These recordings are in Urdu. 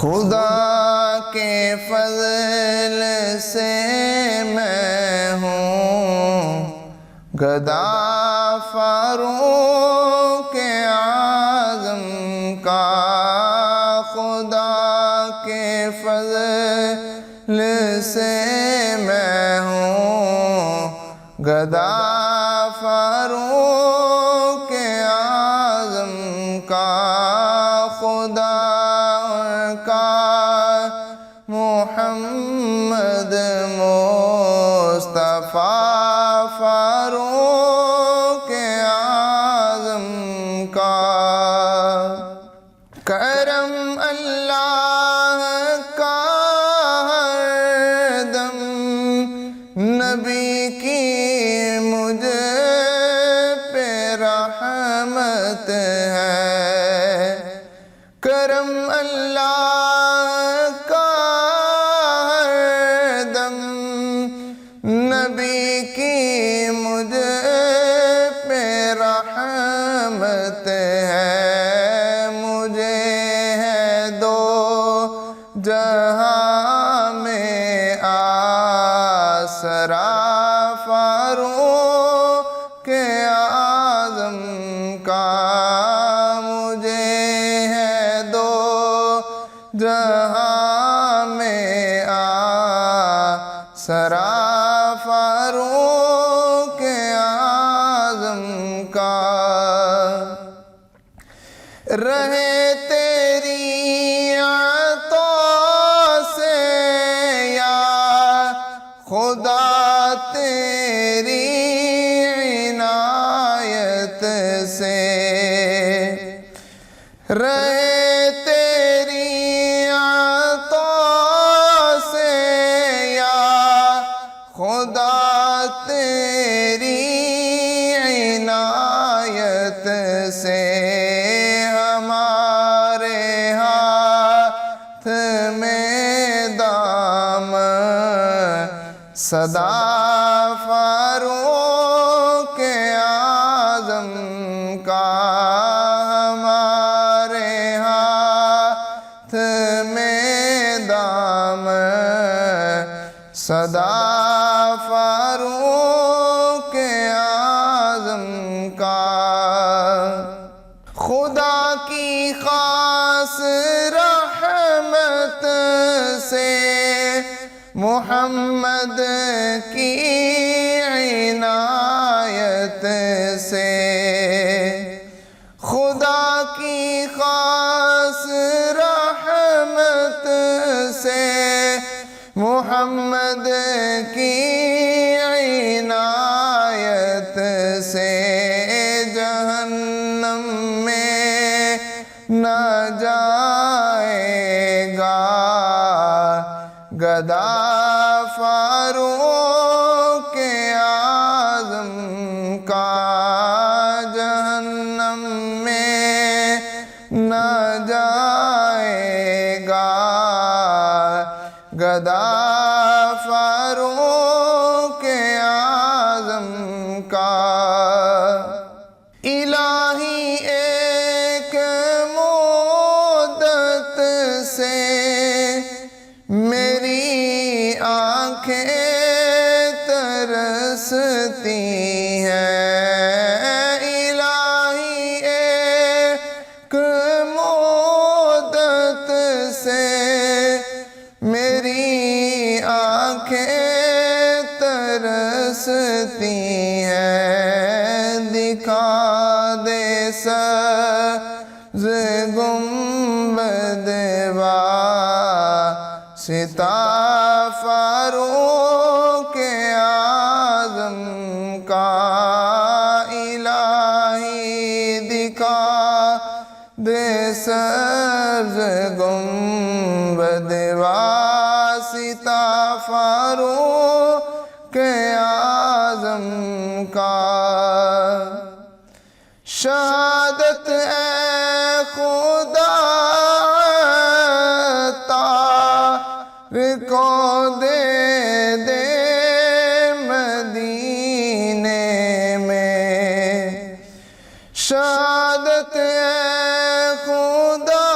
خدا کے فضل سے میں ہوں گدا فاروق اعظم کا، خدا کے فضل سے میں ہوں گدا فاروق اعظم کا، خدا کا محمد مصطفیٰ فاروق اعظم کا، کرم اللہ کا ہر دم نبی کی مجھ پہ رحمت ہے، کرم اللہ کا ہر دم نبی کی مجھ پہ رحمت ہے، مجھے ہے دو جہاں میں آسرا فاروق اعظم کا، مجھے ہے دو جہاں میں آسرا فاروق اعظم کا، رہے تیری عطا سے یا خدا تیری عنایت سے، رہے تیری عطا سے یا خدا تیری عنایت سے، ہمارے ہاتھ میں دام صدا فاروق اعظم کا، ہمارے ہاتھ میں دام صدا فاروق اعظم کا، خدا کی خاص رحمت سے محمد کی عنایت سے، خدا کی خاص رحمت سے محمد کی عنایت سے، جہنم میں نہ جائے گا گدا فاروق اعظم کا، جہنم میں نہ جائے گا گدا فاروق اعظم کا، الہی ایک مدت سے میری آنکھیں ترستی ہیں، الہی ایک مدت سے میری آنکھیں ترستی ہیں، دکھا دے سبز گنبد واسطہ فاروق اعظم کا، الہی دکھا دے سبز گنبد واسطہ فاروق اعظم کا، شہادت اے خدا کو دے دے مدینے میں، شہادت اے خدا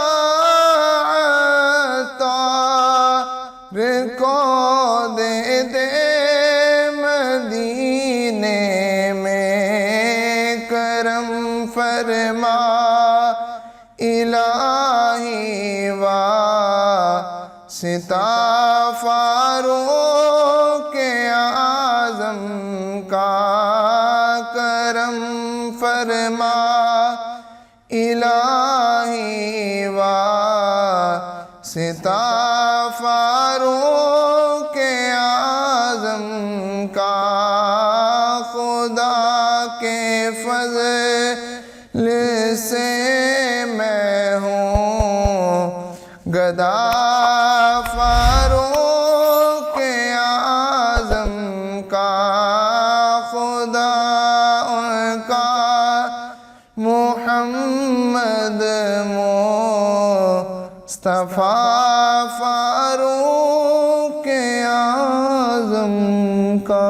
ستا فاروق اعظم کا کرم فرما الہی واسطہ فاروق اعظم کا خدا کے فضل سے میں ہوں گدا فاروق اعظم کا خدا ان کا محمد مصطفیٰ فاروق اعظم کا